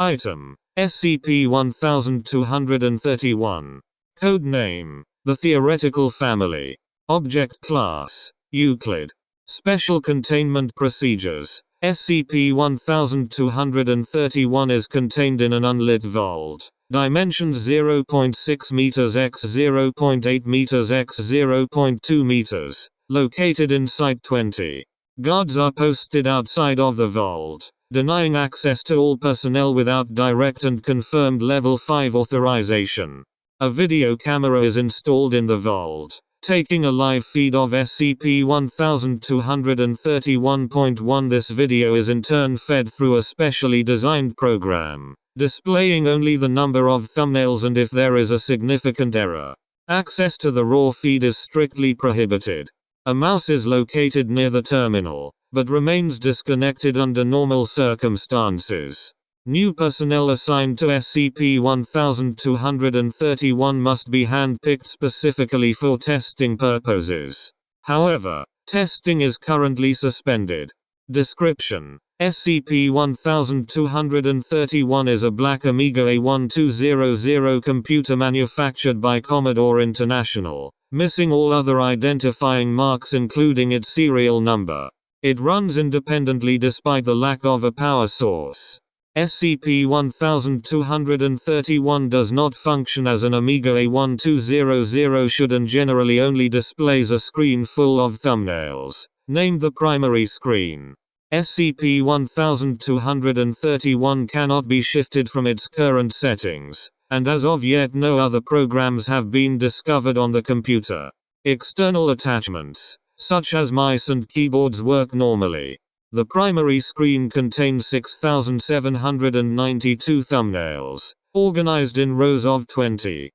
Item: SCP-1231. Code name: The Theoretical Family. Object Class: Euclid. Special Containment Procedures: SCP-1231 is contained in an unlit vault. Dimensions 0.6 meters x 0.8 meters x 0.2 meters. Located in Site 20. Guards are posted outside of the vault, denying access to all personnel without direct and confirmed Level 5 authorization. A video camera is installed in the vault, taking a live feed of SCP-1231.1. This video is in turn fed through a specially designed program, displaying only the number of thumbnails and if there is a significant error. Access to the raw feed is strictly prohibited. A mouse is located near the terminal, but remains disconnected under normal circumstances. New personnel assigned to SCP-1231 must be handpicked specifically for testing purposes. However, testing is currently suspended. Description: SCP-1231 is a black Amiga A1200 computer manufactured by Commodore International, missing all other identifying marks including its serial number. It runs independently despite the lack of a power source. SCP-1231 does not function as an Amiga A1200 should and generally only displays a screen full of thumbnails, named the primary screen. SCP-1231 cannot be shifted from its current settings, and as of yet no other programs have been discovered on the computer. External attachments, such as mice and keyboards, work normally. The primary screen contains 6,792 thumbnails, organized in rows of 20,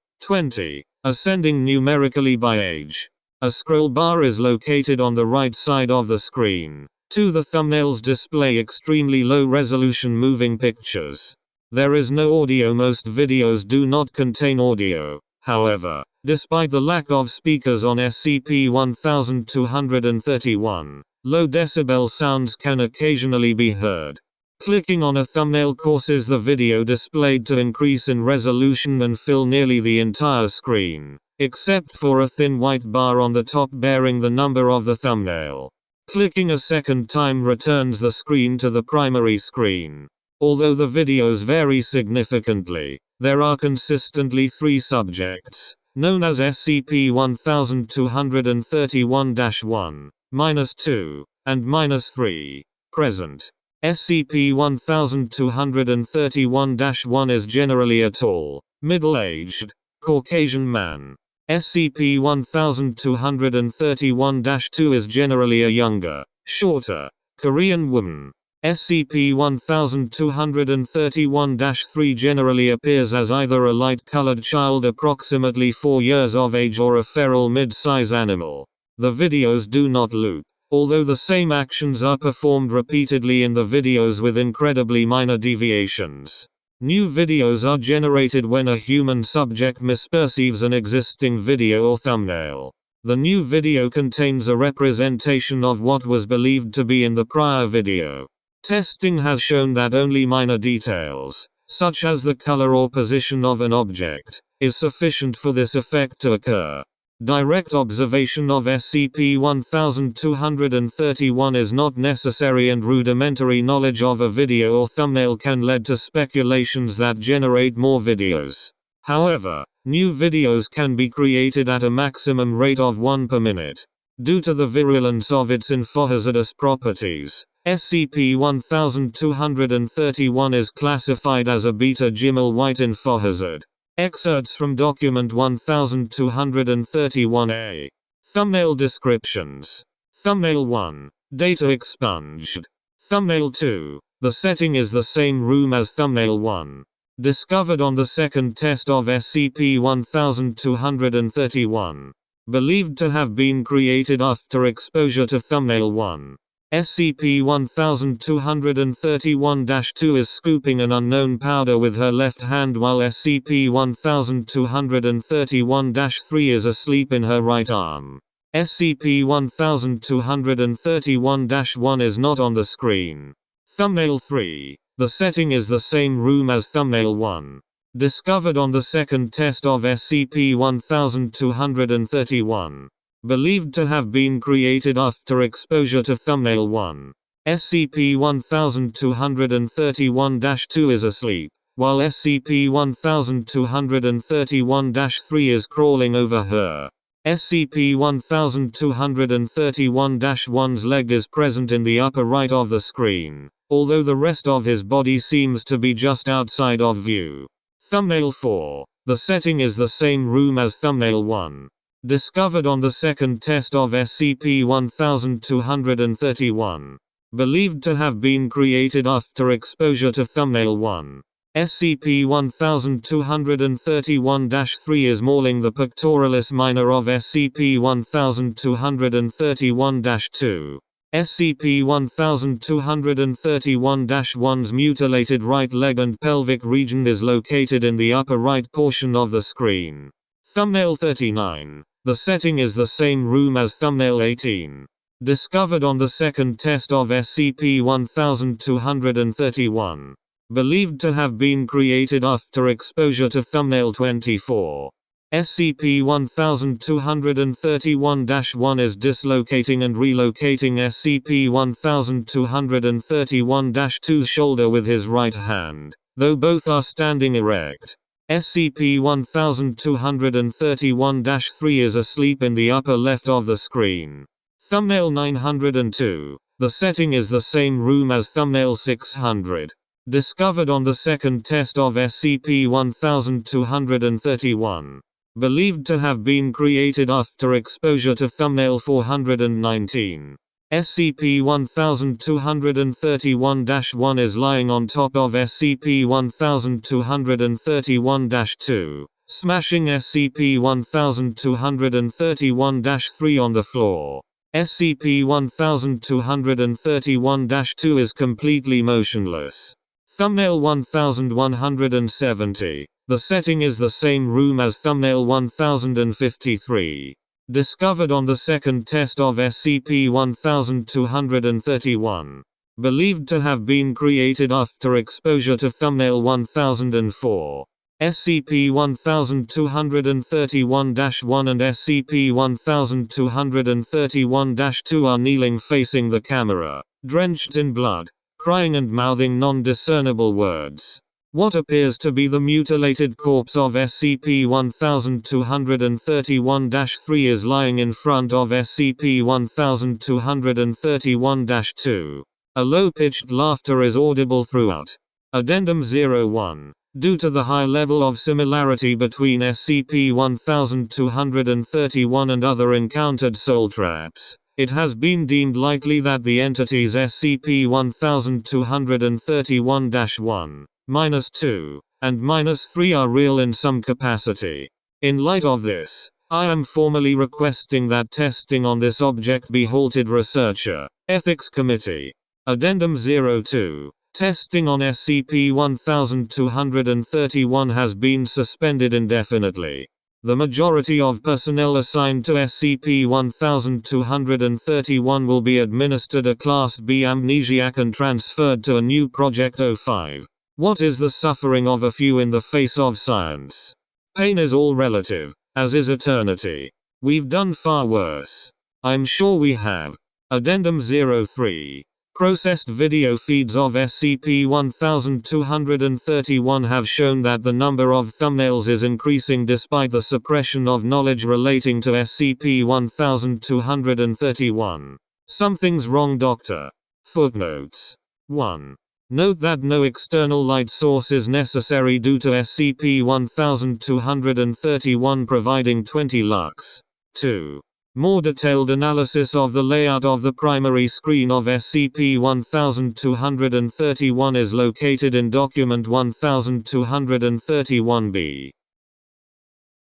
ascending numerically by age. A scroll bar is located on the right side of the screen. The thumbnails display extremely low-resolution moving pictures. There is no audio. Most videos do not contain audio. However, despite the lack of speakers on SCP-1231, low decibel sounds can occasionally be heard. Clicking on a thumbnail causes the video displayed to increase in resolution and fill nearly the entire screen, except for a thin white bar on the top bearing the number of the thumbnail. Clicking a second time returns the screen to the primary screen. Although the videos vary significantly, there are consistently 3 subjects, known as SCP-1231-1, -2, and -3, present. SCP-1231-1 is generally a tall, middle-aged, Caucasian man. SCP-1231-2 is generally a younger, shorter, Korean woman. SCP-1231-3 generally appears as either a light-colored child approximately 4 years of age or a feral mid-size animal. The videos do not loop, although the same actions are performed repeatedly in the videos with incredibly minor deviations. New videos are generated when a human subject misperceives an existing video or thumbnail. The new video contains a representation of what was believed to be in the prior video. Testing has shown that only minor details, such as the color or position of an object, is sufficient for this effect to occur. Direct observation of SCP-1231 is not necessary, and rudimentary knowledge of a video or thumbnail can lead to speculations that generate more videos. However, new videos can be created at a maximum rate of 1 per minute. Due to the virulence of its infohazardous properties, SCP-1231 is classified as a beta-Gimel white infohazard. Excerpts from Document 1231-A. Thumbnail descriptions. Thumbnail 1. Data expunged. Thumbnail 2. The setting is the same room as Thumbnail 1. Discovered on the second test of SCP-1231. Believed to have been created after exposure to Thumbnail 1. SCP-1231-2 is scooping an unknown powder with her left hand while SCP-1231-3 is asleep in her right arm. SCP-1231-1 is not on the screen. Thumbnail 3. The setting is the same room as thumbnail 1. Discovered on the second test of SCP-1231. Believed to have been created after exposure to thumbnail 1. SCP-1231-2 is asleep, while SCP-1231-3 is crawling over her. SCP-1231-1's leg is present in the upper right of the screen, although the rest of his body seems to be just outside of view. Thumbnail 4. The setting is the same room as thumbnail 1. Discovered on the second test of SCP-1231. Believed to have been created after exposure to thumbnail 1. SCP-1231-3 is mauling the pectoralis minor of SCP-1231-2. SCP-1231-1's mutilated right leg and pelvic region is located in the upper right portion of the screen. Thumbnail 39. The setting is the same room as thumbnail 18. Discovered on the second test of SCP-1231. Believed to have been created after exposure to thumbnail 24. SCP-1231-1 is dislocating and relocating SCP-1231-2's shoulder with his right hand, though both are standing erect. SCP-1231-3 is asleep in the upper left of the screen. Thumbnail 902. The setting is the same room as thumbnail 600. Discovered on the second test of SCP-1231. Believed to have been created after exposure to thumbnail 419. SCP-1231-1 is lying on top of SCP-1231-2, smashing SCP-1231-3 on the floor. SCP-1231-2 is completely motionless. Thumbnail 1170. The setting is the same room as thumbnail 1053. Discovered on the second test of SCP-1231. Believed to have been created after exposure to thumbnail 1004. SCP-1231-1 and SCP-1231-2 are kneeling facing the camera, drenched in blood, crying and mouthing non-discernible words. What appears to be the mutilated corpse of SCP-1231-3 is lying in front of SCP-1231-2. A low-pitched laughter is audible throughout. Addendum 01. Due to the high level of similarity between SCP-1231 and other encountered soul traps, it has been deemed likely that the entities SCP-1231-1, -2, and -3 are real in some capacity. In light of this, I am formally requesting that testing on this object be halted. Researcher, Ethics Committee. Addendum 02. Testing on SCP-1231 has been suspended indefinitely. The majority of personnel assigned to SCP-1231 will be administered a Class B amnesiac and transferred to a new Project 05. What is the suffering of a few in the face of science? Pain is all relative, as is eternity. We've done far worse. I'm sure we have. Addendum 03. Processed video feeds of SCP-1231 have shown that the number of thumbnails is increasing despite the suppression of knowledge relating to SCP-1231. Something's wrong, Doctor. Footnotes. 1. Note that no external light source is necessary due to SCP-1231 providing 20 lux. 2. More detailed analysis of the layout of the primary screen of SCP-1231 is located in Document 1231-B.